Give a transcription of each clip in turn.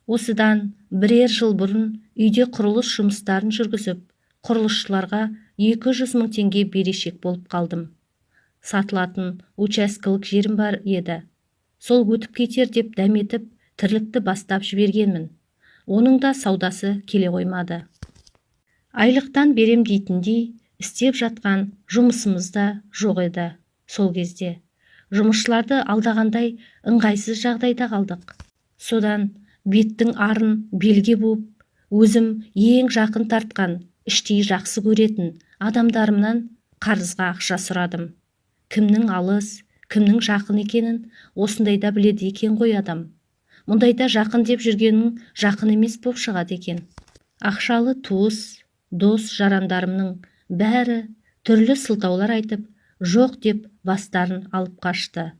Осыдан бірер жыл бұрын үйде құрылыс жұмыстарын жүргізіп, құрылысшыларға 200 мың теңге берешек болып қалдым. Сатылатын учаскелік жерім бар еді. Сол өтіп кетер деп дәметіп, тірлікті бастап жібергенмін. Оның да саудасы келе қоймады. Айлықтан берем дейтіндей, істеп жатқан жұмысымыз да жоқ еді. Сол кезде жұмысшыларды алдағандай ыңғайсыз жағдайда қалдық. Содан беттің арын белге буып, өзім ең жақын тартқан, іштей жақсы көретін адамдарымнан қарызға ақша сұрадым. Кімнің алыс, кімнің жақын екенін осындайда біледі екен ғой адам. Мұндайда жақын деп жүргенің жақын емес боп шығады екен. Ақшалы туыс, дос жарандарымның бәрі түрлі сылтаулар айтып, жоқ деп бастарын алып қашты.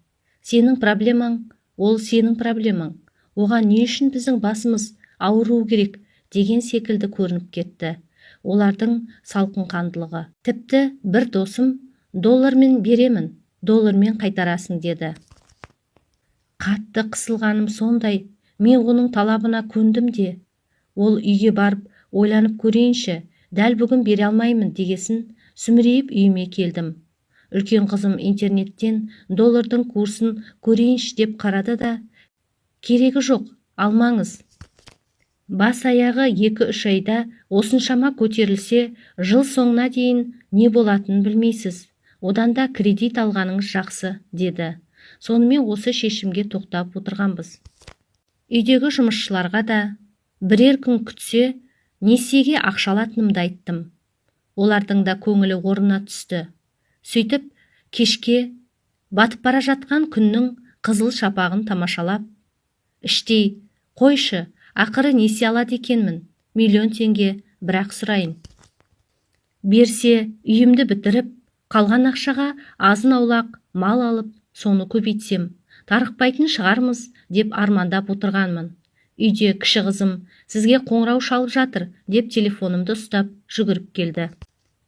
Сенің проблемаң, ол сенің проблемаң. Оған не үшін біздің басымыз ауыру керек деген секілді көрініп кетті. Олардың салқынқандылығы. Тіпті бір досым, доллармен беремін, доллармен қайтарасың деді. Қатты қысылғаным сондай, мен оның талабына көндім де. Ол үйге барып ойланып көрейінші, дәл бүгін бере алмаймын дегесін сүмірейіп үйіме келдім. Үлкен қызым интернеттен доллардың курсын көрейінші деп қарады да, керегі жоқ, алмаңыз. Бас аяғы 2-3 айда осыншама көтерілсе, жыл соңына дейін не болатынын білмейсіз. Одан да кредит алғаныңыз жақсы, деді. Сонымен осы шешімге тоқтап отырғанбыз. Үйдегі жұмысшыларға да бірер күн күтсе, несиеге ақша алатынымды айттым. Олардың да көңілі орнына түсті. Сөйтіп, кешке батып бара жатқан күннің қызыл шапағын тамашалап, іштей, қойшы, ақыры несие алады екенмін, 1 миллион теңге, бірақ сұрайын. Берсе, үйімді бітіріп, қалған ақшаға азын аулақ мал алып, соны көбейтсем, тарықпайтын шығармыз деп армандап отырғанмын. Үйде кіші қызым, сізге қоңырау шалып жатыр деп телефонымды ұстап жүгіріп келді.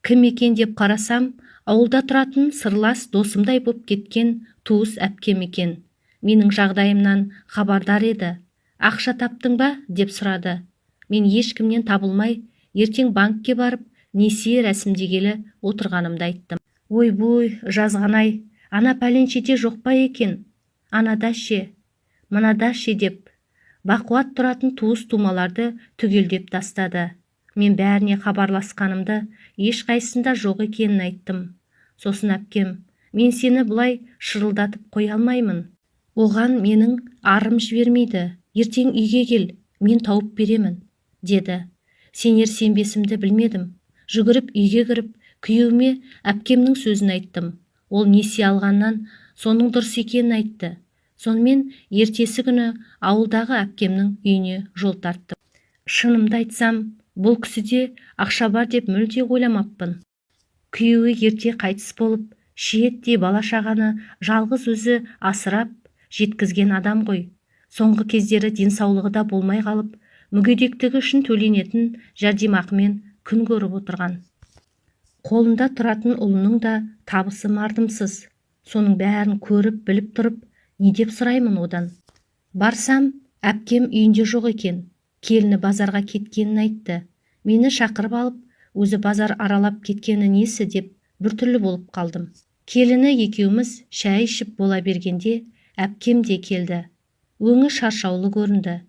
Кім екен деп қарасам, ауылда тұратын сырлас досымдай боп кеткен туыс әпкем екен. Менің жағдайымнан хабардар еді. Ақша таптың ба деп сұрады. Мен ешкімнен табылмай, ертең банкке барып, несие рәсімдегелі отырғанымды айттым. Ой-бой, жазғанай, ана пәленшеде жоқ па екен? Анада ше, мынада ше деп, бақуат тұратын туыс-тумаларды түгелдеп тастады. Мен бәріне хабарласқанымды, ешқайсында жоқ екенін айттым. Сосын әпкем, мен сені бұлай шырылдатып қоя алмаймын. Оған менің арым жібермейді. Ертең үйге кел, мен тауып беремін, деді. Сенер-сенбесімді білмедім. Жүгіріп үйге кіріп, күйеуіме әпкемнің сөзін айттым. Ол несие алғаннан соның дұрыс екенін айтты. Сонымен ертесі күні ауылдағы әпкемнің үйіне жол тарттым. Шынымды айтсам, бұл кісіде ақша бар деп мүлде ойламаппын. Күйеуі ерте қайтыс болып, шиеттей бала-шағаны жалғыз өзі асырап жеткізген адам ғой. Соңғы кездері денсаулығы да болмай қалып, мүгедектігі үшін төленетін жәрдемақымен күн көріп отырған. Қолында тұратын ұлының да табысы мардымсыз. Соның бәрін көріп, біліп тұрып, не деп сұраймын одан? Барсам, әпкем үйінде жоқ екен. Келіні базарға кеткенін айтты. Мені шақырып алып, өзі базар аралап кеткені несі деп біртүрлі болып қалдым. Келіні екеуміз шәй ішіп бола бергенде, әпкем де келді. Өңі шаршаулы көрінді.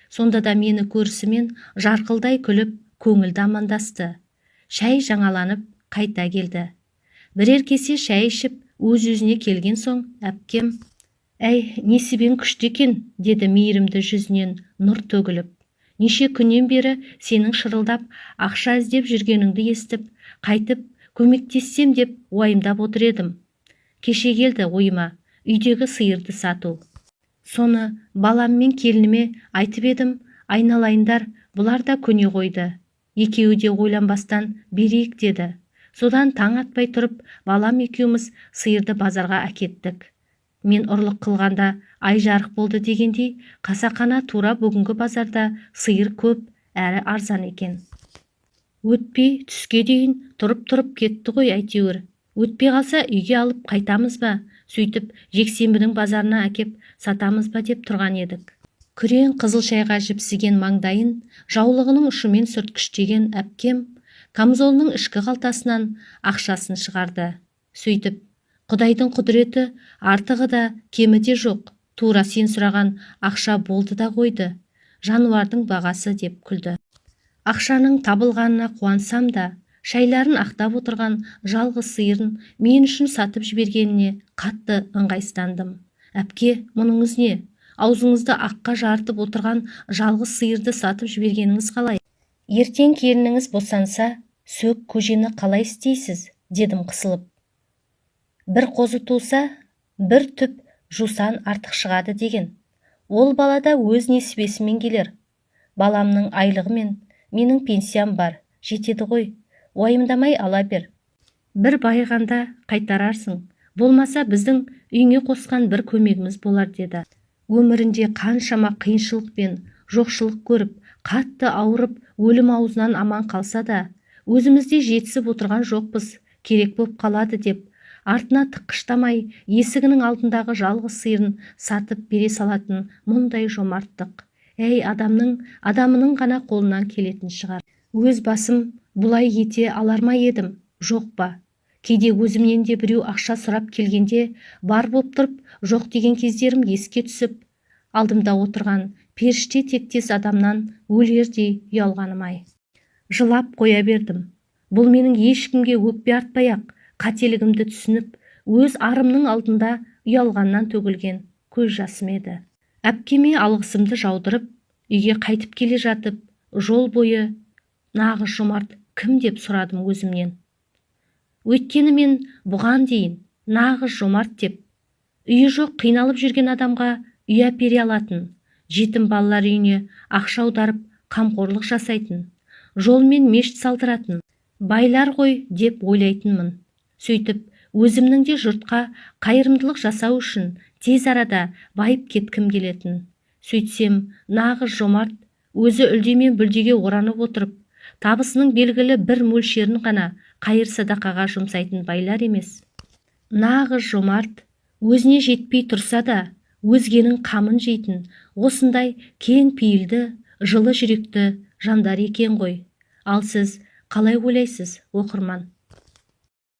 Сонда да мені көрісімен жарқылдай күліп, көңілді амандасты. Шәй жаңаланып, қайта келді. Бірер кесе шәй ішіп, өз-өзіне келген соң, әпкем, «Әй, несібен күшті екен», деді мейірімді жүзінен нұр төгіліп. Неше күннен бері сенің шырылдап, ақша іздеп жүргеніңді естіп, қайтып, көмектессем деп уайымдап отыр едім. Кеше келді ойыма, үйдегі сиырды сату. Соны баламмен келініме айтып едім, айналайындар, бұлар да көне қойды. Екеуі де ойланбастан берейік деді. Содан таң атпай тұрып, балам екеуміз сиырды базарға әкеттік. Мен ұрлық қылғанда ай жарық болды дегендей, қасақана тура бүгінгі базарда сиыр көп, әрі арзан екен. Өтпей түске дейін тұрып кетті ғой әйтеуір. Өтпей қалса үйге алып қайтамыз ба? Сөйтіп жексенбінің базарына әкеп сатамыз ба деп тұрған едік. Күрең қызыл шайға жіпсіген маңдайын жаулығының ұшымен сүрткіштеген әпкем камзолының ішкі қалтасынан ақшасын шығарды. Сөйтіп, Құдайдың құдіреті артығы да кемі де жоқ. Тура сен сұраған ақша болды да қойды. Жануардың бағасы деп күлді. Ақшаның табылғанына қуансам да, шайларын ақтап отырған жалғыз сиырын мен үшін сатып жібергеніне қатты ыңғайсыздандым. Әпке, мұныңыз не? Аузыңызды аққа жарытып отырған жалғыз сиырды сатып жібергеніңіз қалай? Ертең келініңіз босанса, сөк көжені қалай істейсіз? Дедім қысылып. Бір қозы туса, бір түп жусан артық шығады деген. Ол балада өз несібесімен келер. Баламның айлығымен менің пенсиям бар, жетеді ғой. Уайымдамай ала бер. Бір байығанда қайтарарсың. Болмаса біздің үйіңе қосқан бір көмегіміз болар деді. Өмірінде қаншама қиыншылық пен жоқшылық көріп, қатты ауырып, өлім аузынан аман қалса да, өзімізде жетісіп отырған жоқпыз, керек боп қалады деп, артына тыққыштамай есігінің алдындағы жалғыз сиырын сатып бере салатын мұндай жомарттық. Әй, адамының ғана қолынан келетін шығар. Өз басым бұлай ете алар ма едім, жоқ па? Кейде өзімнен де біреу ақша сұрап келгенде бар боп тұрып, жоқ деген кездерім еске түсіп, алдымда отырған періште тектес адамнан өлердей ұялғаным-ай. Жылап қоя бердім. Бұл менің ешкімге өкпе артпай-ақ қателігімді түсініп, өз арымның алдында ұялғаннан төгілген көз жасым еді. Әпкеме алғысымды жаудырып, үйге қайтып келе жатып, жол бойы нағыз жомарт кім деп сұрадым өзімнен. Өйткені мен бұған дейін нағыз жомарт деп, үйі жоқ қиналып жүрген адамға үй әпере алатын, жетім балалар үйіне ақша аударып қамқорлық жасайтын, жолмен мешіт салдыратын байлар ғой деп ойлайтынмын. Сөйтіп, өзімнің де жұртқа қайырымдылық жасау үшін тез арада байып кеткім келетін. Сөйтсем, нағыз жомарт өзі үлдемен бүлдеге оранып отырып, табысының белгілі бір мөлшерін ғана қайыр-садақаға жұмсайтын байлар емес. Нағыз жомарт өзіне жетпей тұрса да, өзгенің қамын жейтін, осындай кең пейілді, жылы жүректі жандар екен ғой. Ал сіз қалай ойлайсыз, оқырман?